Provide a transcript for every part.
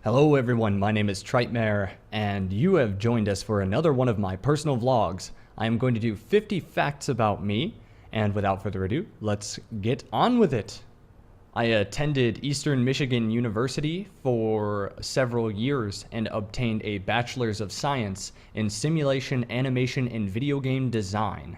Hello everyone, my name is Trightmare, and you have joined us for another one of my personal vlogs. I am going to do 50 facts about me, and without further ado, let's get on with it. I attended Eastern Michigan University for several years and obtained a Bachelor's of Science in Simulation, Animation, and Video Game Design.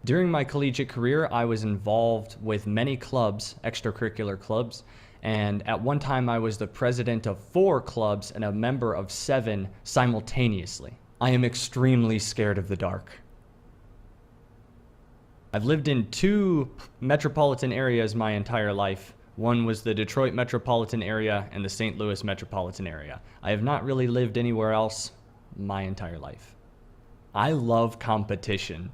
During my collegiate career, I was involved with many clubs, extracurricular clubs, and at one time I was the president of 4 clubs and a member of 7 simultaneously. I am extremely scared of the dark. I've lived in 2 metropolitan areas my entire life. One was the Detroit metropolitan area and the St. Louis metropolitan area. I have not really lived anywhere else my entire life. I love competition.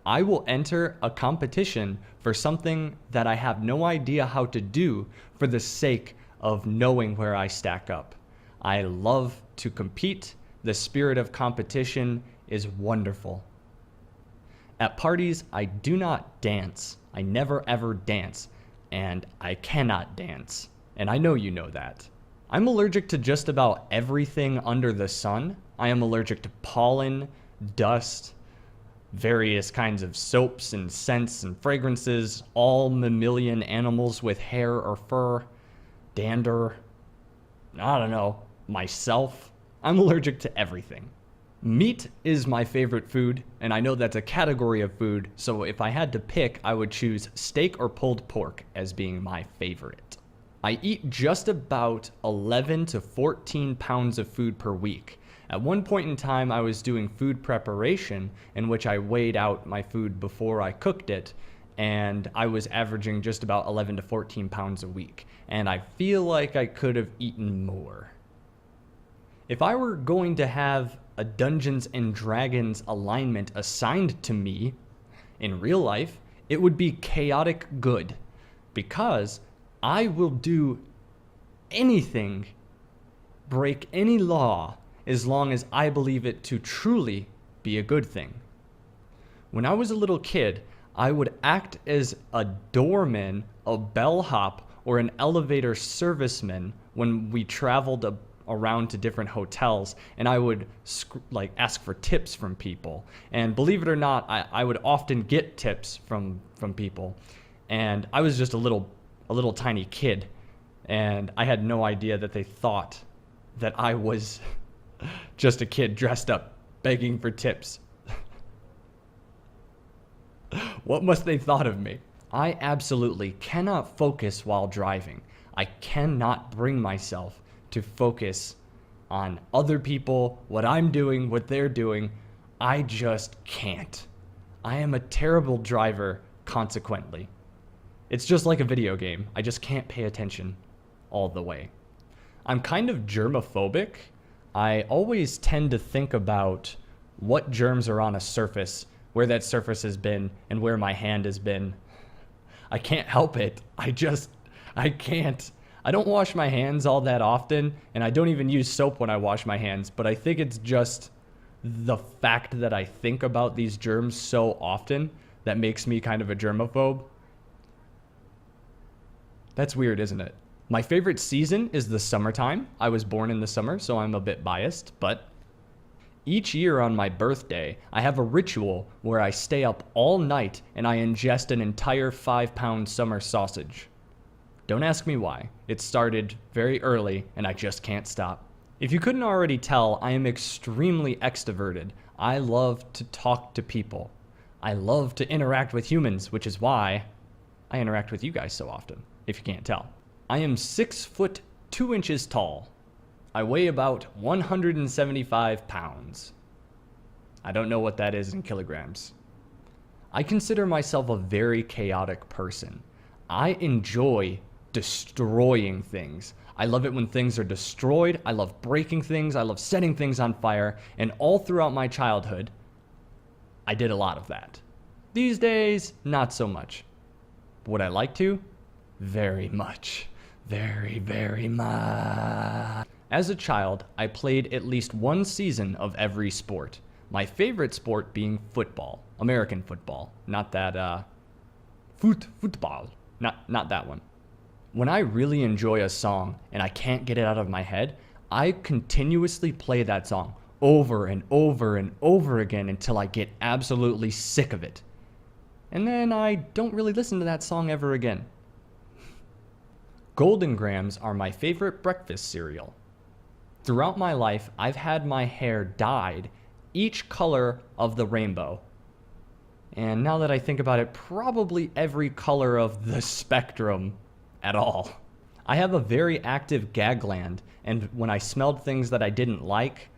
I will enter a competition for something that I have no idea how to do for the sake of knowing where I stack up. I love to compete. The spirit of competition is wonderful. At parties, I do not dance. I never ever dance, and I cannot dance. And I know you know that. I'm allergic to just about everything under the sun. I am allergic to pollen, dust, various kinds of soaps and scents and fragrances, all mammalian animals with hair or fur, dander, I don't know, myself. I'm allergic to everything. Meat is my favorite food, and I know that's a category of food, so if I had to pick, I would choose steak or pulled pork as being my favorite. I eat just about 11 to 14 pounds of food per week. At one point in time, I was doing food preparation in which I weighed out my food before I cooked it, and I was averaging just about 11 to 14 pounds a week, and I feel like I could have eaten more. If I were going to have a Dungeons and Dragons alignment assigned to me in real life, it would be chaotic good, because I will do anything, break any law, as long as I believe it to truly be a good thing. When I was a little kid, I would act as a doorman, a bellhop, or an elevator serviceman when we traveled around to different hotels, and I would ask for tips from people. And believe it or not, I would often get tips from people. And I was just a little tiny kid, and I had no idea that they thought that I was just a kid dressed up, begging for tips. What must they thought of me? I absolutely cannot focus while driving. I cannot bring myself to focus on other people, what I'm doing, what they're doing. I just can't. I am a terrible driver, consequently. It's just like a video game. I just can't pay attention all the way. I'm kind of germophobic. I always tend to think about what germs are on a surface, where that surface has been, and where my hand has been. I can't help it. I can't. I don't wash my hands all that often, and I don't even use soap when I wash my hands, but I think it's just the fact that I think about these germs so often that makes me kind of a germaphobe. That's weird, isn't it? My favorite season is the summertime. I was born in the summer, so I'm a bit biased, but each year on my birthday, I have a ritual where I stay up all night and I ingest an entire 5-pound summer sausage. Don't ask me why. It started very early and I just can't stop. If you couldn't already tell, I am extremely extroverted. I love to talk to people. I love to interact with humans, which is why I interact with you guys so often, if you can't tell. I am 6 foot 2 inches tall. I weigh about 175 pounds. I don't know what that is in kilograms. I consider myself a very chaotic person. I enjoy destroying things. I love it when things are destroyed. I love breaking things. I love setting things on fire. And all throughout my childhood, I did a lot of that. These days, not so much. Would I like to? Very much. Very, very much. As a child, I played at least 1 season of every sport. My favorite sport being football. American football. Not that, football. Not that one. When I really enjoy a song and I can't get it out of my head, I continuously play that song over and over and over again until I get absolutely sick of it. And then I don't really listen to that song ever again. Golden Grams are my favorite breakfast cereal. Throughout my life, I've had my hair dyed each color of the rainbow. And now that I think about it, probably every color of the spectrum at all. I have a very active gag gland, and when I smelled things that I didn't like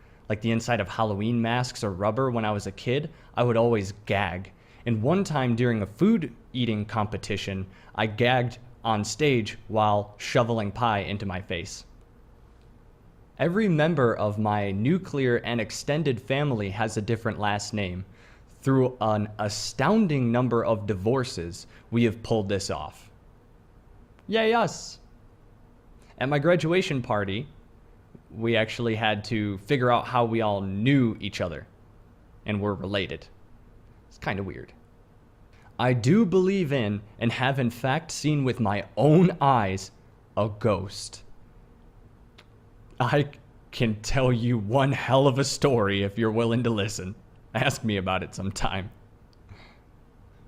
the inside of Halloween masks or rubber when I was a kid, I would always gag. And one time during a food eating competition, I gagged on stage while shoveling pie into my face. Every member of my nuclear and extended family has a different last name. Through an astounding number of divorces, we have pulled this off. Yay us! At my graduation party, we actually had to figure out how we all knew each other and were related. It's kind of weird. I do believe in, and have in fact seen with my own eyes, a ghost. I can tell you one hell of a story if you're willing to listen. Ask me about it sometime.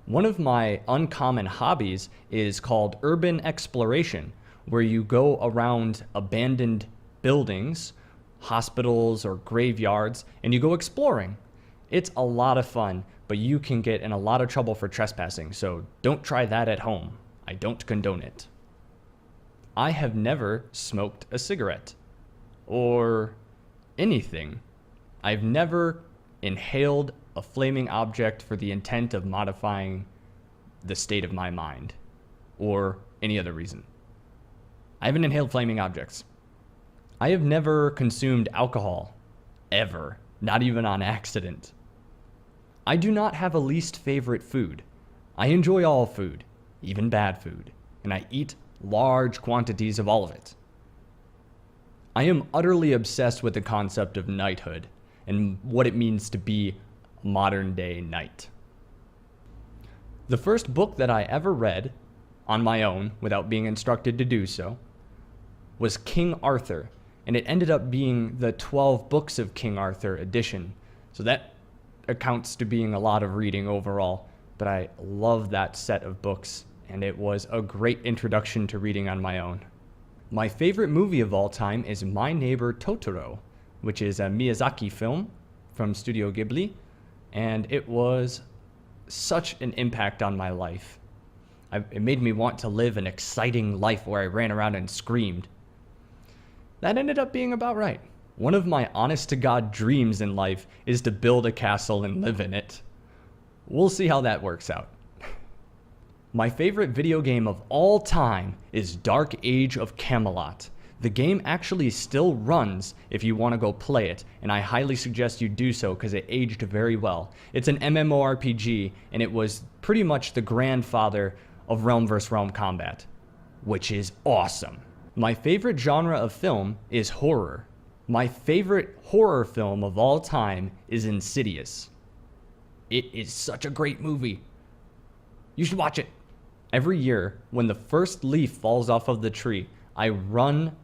One of my uncommon hobbies is called urban exploration, where you go around abandoned buildings, hospitals, or graveyards, and you go exploring. It's a lot of fun, but you can get in a lot of trouble for trespassing, so don't try that at home. I don't condone it. I have never smoked a cigarette. Or anything. I've never inhaled a flaming object for the intent of modifying the state of my mind, or any other reason. I haven't inhaled flaming objects. I have never consumed alcohol, ever, not even on accident. I do not have a least favorite food. I enjoy all food, even bad food, and I eat large quantities of all of it. I am utterly obsessed with the concept of knighthood and what it means to be a modern day knight. The first book that I ever read on my own without being instructed to do so was King Arthur, and it ended up being the 12 Books of King Arthur edition. So that accounts to being a lot of reading overall, but I love that set of books, and it was a great introduction to reading on my own. My favorite movie of all time is My Neighbor Totoro, which is a Miyazaki film from Studio Ghibli, and it was such an impact on my life. It made me want to live an exciting life where I ran around and screamed. That ended up being about right. One of my honest-to-God dreams in life is to build a castle and live in it. We'll see how that works out. My favorite video game of all time is Dark Age of Camelot. The game actually still runs if you want to go play it, and I highly suggest you do so because it aged very well. It's an MMORPG, and it was pretty much the grandfather of Realm vs. Realm combat, which is awesome. My favorite genre of film is horror. My favorite horror film of all time is Insidious. It is such a great movie. You should watch it. Every year, when the first leaf falls off of the tree, I run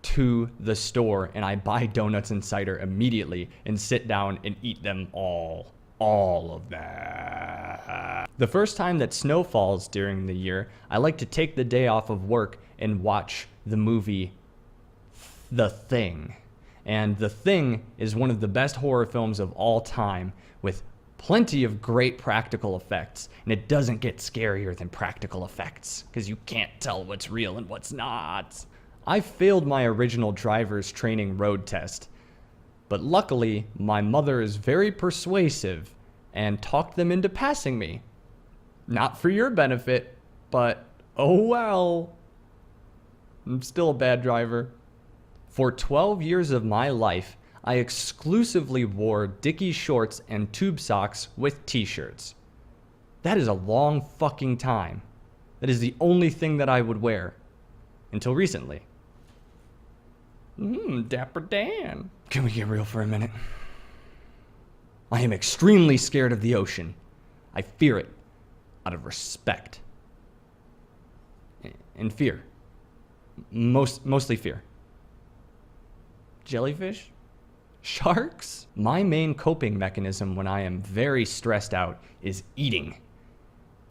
to the store and I buy donuts and cider immediately and sit down and eat them all of that. The first time that snow falls during the year, I like to take the day off of work and watch the movie The Thing. And The Thing is one of the best horror films of all time, with plenty of great practical effects, and it doesn't get scarier than practical effects, because you can't tell what's real and what's not. I failed my original driver's training road test, but luckily my mother is very persuasive and talked them into passing me. Not for your benefit, but oh well. I'm still a bad driver. For 12 years of my life, I exclusively wore Dickies shorts and tube socks with t-shirts. That is a long fucking time. That is the only thing that I would wear. Until recently. Dapper Dan. Can we get real for a minute? I am extremely scared of the ocean. I fear it out of respect. And fear. Mostly fear. Jellyfish? Sharks? My main coping mechanism when I am very stressed out is eating.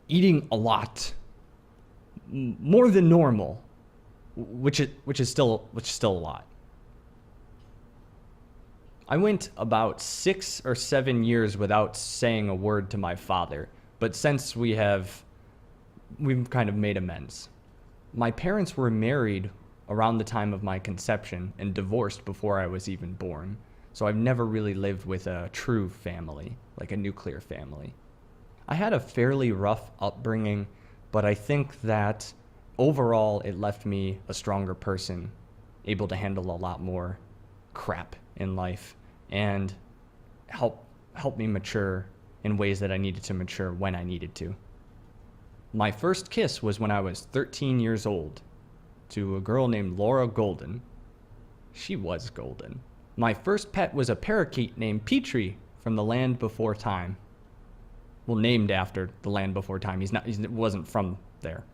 Eating a lot. More than normal. Which is still a lot. I went about 6 or 7 years without saying a word to my father, but since we've kind of made amends. My parents were married around the time of my conception and divorced before I was even born, so I've never really lived with a true family, like a nuclear family. I had a fairly rough upbringing, but I think that overall it left me a stronger person, able to handle a lot more crap in life and help me mature in ways that I needed to mature when I needed to. My first kiss was when I was 13 years old to a girl named Laura Golden. She was golden. My first pet was a parakeet named Petrie from the Land Before Time. Well, named after the Land Before Time. He wasn't from there.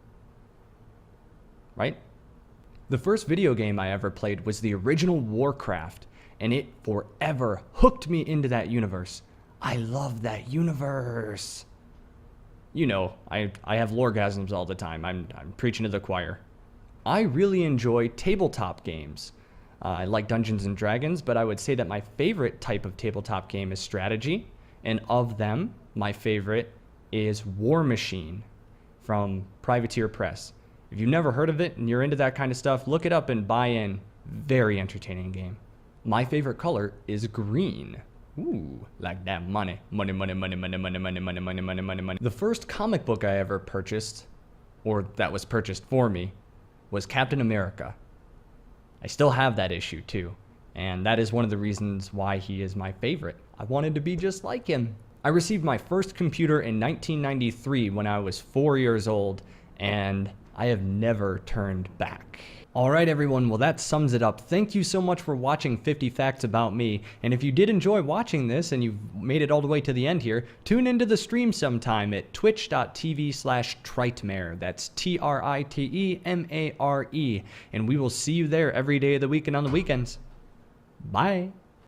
Right? The first video game I ever played was the original Warcraft, and it forever hooked me into that universe. I love that universe. You know, I have lorgasms all the time. I'm preaching to the choir. I really enjoy tabletop games. I like Dungeons and Dragons, but I would say that my favorite type of tabletop game is strategy. And of them, my favorite is War Machine from Privateer Press. If you've never heard of it and you're into that kind of stuff, look it up and buy in. Very entertaining game. My favorite color is green. Ooh, like that money. Money, money, money, money, money, money, money, money, money, money, money. The first comic book I ever purchased, or that was purchased for me, was Captain America. I still have that issue too, and that is one of the reasons why he is my favorite. I wanted to be just like him. I received my first computer in 1993 when I was 4 years old, and I have never turned back. All right, everyone. Well, that sums it up. Thank you so much for watching 50 Facts About Me. And if you did enjoy watching this and you've made it all the way to the end here, tune into the stream sometime at twitch.tv/Tritmare. That's TRITEMARE. And we will see you there every day of the week and on the weekends. Bye.